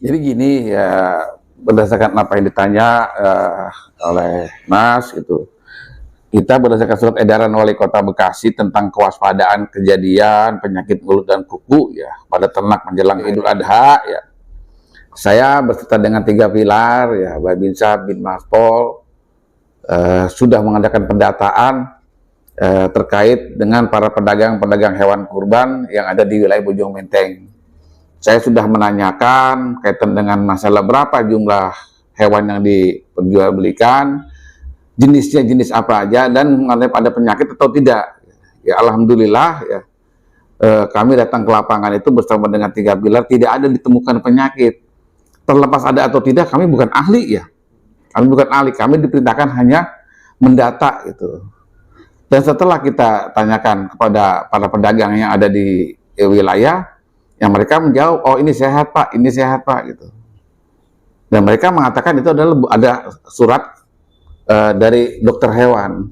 Jadi gini ya, berdasarkan apa yang ditanya oleh Mas gitu, kita berdasarkan surat edaran Wali Kota Bekasi tentang kewaspadaan kejadian penyakit mulut dan kuku ya pada ternak menjelang Idul Adha ya. Saya berserta dengan 3 pilar ya, Babinsa, Binmaspol sudah mengadakan pendataan terkait dengan para pedagang-pedagang hewan kurban yang ada di wilayah Bojong Menteng. Saya sudah menanyakan kaitan dengan masalah berapa jumlah hewan yang diperjualbelikan, jenisnya jenis apa aja, dan mengenai ada penyakit atau tidak. Ya alhamdulillah ya, kami datang ke lapangan itu bersama dengan 3 pilar, tidak ada ditemukan penyakit. Terlepas ada atau tidak, kami bukan ahli ya. Kami bukan ahli, kami diperintahkan hanya mendata gitu. Dan setelah kita tanyakan kepada para pedagang yang ada di wilayah, yang mereka menjawab, oh ini sehat Pak, ini sehat Pak gitu. Dan mereka mengatakan itu adalah ada surat dari dokter hewan.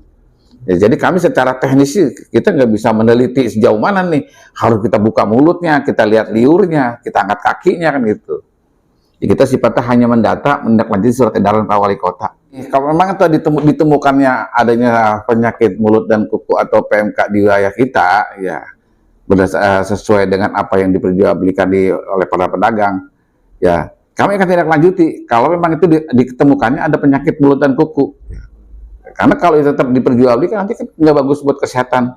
Ya, jadi kami secara teknis kita nggak bisa meneliti sejauh mana nih, harus kita buka mulutnya, kita lihat liurnya, kita angkat kakinya kan gitu. Ya, kita sifatnya hanya mendata, menindaklanjuti surat edaran Pak Wali Kota. Kalau memang itu ditemukannya adanya penyakit mulut dan kuku atau PMK di wilayah kita, ya sesuai dengan apa yang diperjualbelikan oleh para pedagang, ya kami akan tindak lanjuti. Kalau memang itu ditemukannya ada penyakit mulut dan kuku, karena kalau itu tetap diperjualbelikan nanti kan nggak bagus buat kesehatan.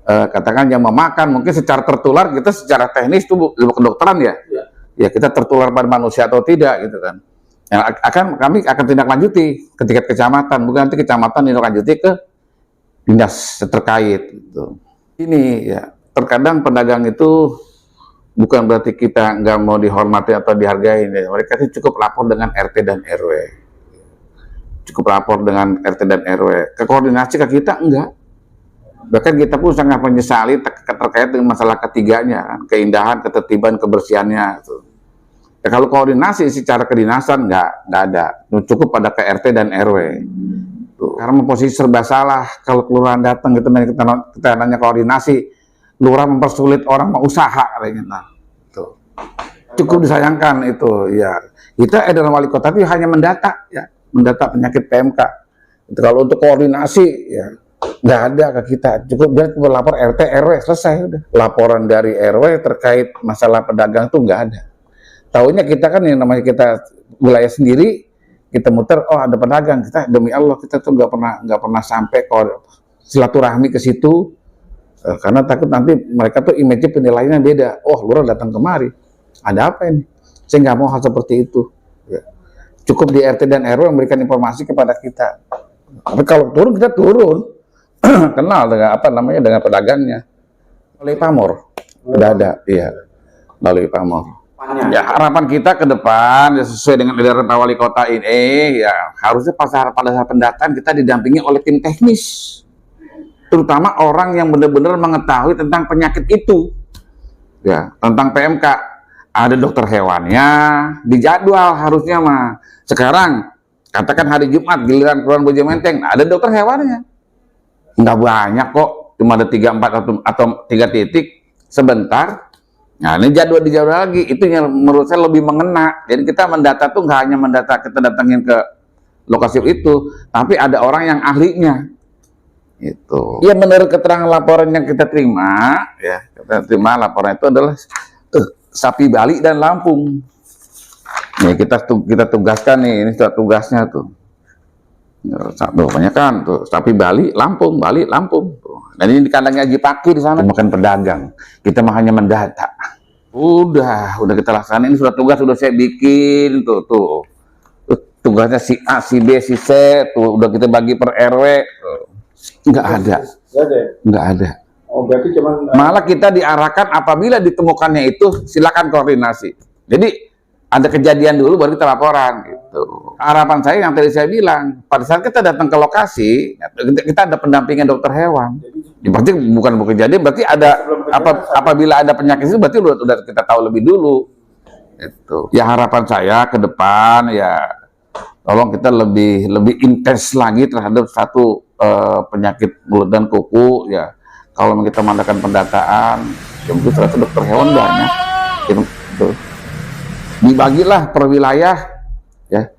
Katakan yang memakan mungkin secara tertular, kita secara teknis itu ilmu kedokteran ya kita tertular pada manusia atau tidak gitu kan. Yang kami akan tindak lanjuti ke tingkat kecamatan, bukan nanti kecamatan tindak lanjuti ke dinas terkait gitu. Ini ya, terkadang pedagang itu bukan berarti kita nggak mau dihormati atau dihargai. Ya. Mereka itu cukup lapor dengan RT dan RW. Cukup lapor dengan RT dan RW. Kekoordinasi ke kita enggak. Bahkan kita pun sangat menyesali terkait dengan masalah ketiganya, kan? Keindahan, ketertiban, kebersihannya. Gitu. Ya, kalau koordinasi secara kedinasan nggak ada. Cukup pada ke RT dan RW. Tuh. Karena posisi serba salah, kalau kelurahan datang kita nanya koordinasi, lurah mempersulit orang mau usaha katanya. Nah, tuh. Cukup disayangkan itu ya. Kita edaran wali kota itu hanya mendata ya, mendata penyakit PMK. Itu kalau untuk koordinasi ya nggak ada ke kita. Cukup dia berlapor RT RW selesai udah. Laporan dari RW terkait masalah pedagang itu nggak ada. Taunya kita kan yang namanya kita wilayah sendiri, kita muter, oh ada pedagang, kita demi Allah kita tuh nggak pernah sampai silaturahmi ke situ, karena takut nanti mereka tuh image penilaiannya beda. Oh lurah datang kemari, ada apa ini? Saya nggak mau hal seperti itu. Ya. Cukup di RT dan RW memberikan informasi kepada kita. Tapi kalau turun kita turun, kenal dengan apa namanya dengan pedagangnya. Melalui pamor, udah ada, iya, melalui pamor. Ya harapan kita ke depan ya, sesuai dengan edaran Pak Wali Kota ini ya harusnya pada saat pendataan kita didampingi oleh tim teknis, terutama orang yang benar-benar mengetahui tentang penyakit itu ya, tentang PMK. Ada dokter hewannya dijadwal harusnya mah. Sekarang katakan hari Jumat giliran Kelurahan Bojong Menteng, ada dokter hewannya nggak banyak kok, cuma ada 3, 4 atau 3 titik sebentar. Nah ini dijadwal lagi, itu yang menurut saya lebih mengena. Jadi kita mendata tuh nggak hanya mendata kita datangin ke lokasi itu, tapi ada orang yang ahlinya. Itu. Ya menurut keterangan laporan yang kita terima, ya kita terima laporan itu adalah sapi Bali dan Lampung. Nih kita tugaskan nih, ini sudah tugasnya tuh. Banyak kan tuh sapi Bali, Lampung. Tuh. Dan ini di kandangnya Haji Pakir di sana. Bukan pedagang, kita mah hanya mendata. Udah kita laksanain. Ini sudah tugas sudah saya bikin tuh. Tugasnya si A, si B, si C, tuh udah kita bagi per RW. Nggak ada. Oh berarti cuman malah kita diarahkan apabila ditemukannya itu silakan koordinasi. Jadi ada kejadian dulu baru kita laporan gitu. Harapan saya yang tadi saya bilang, pada saat kita datang ke lokasi, kita ada pendampingan dokter hewan. Berarti bukan kejadian, berarti ada apabila ada penyakit itu berarti udah kita tahu lebih dulu. Itu. Ya harapan saya ke depan ya tolong kita lebih intens lagi terhadap satu penyakit mulut dan kuku ya. Kalau kita mengadakan pendataan, ya mungkin 100 dokter hewan banyak. Gitu. dibagilah per wilayah, ya,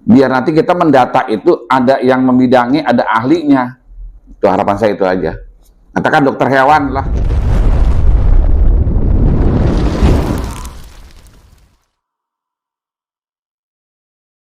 biar nanti kita mendata itu ada yang membidangi, ada ahlinya. Itu harapan saya itu aja. Katakan dokter hewan lah.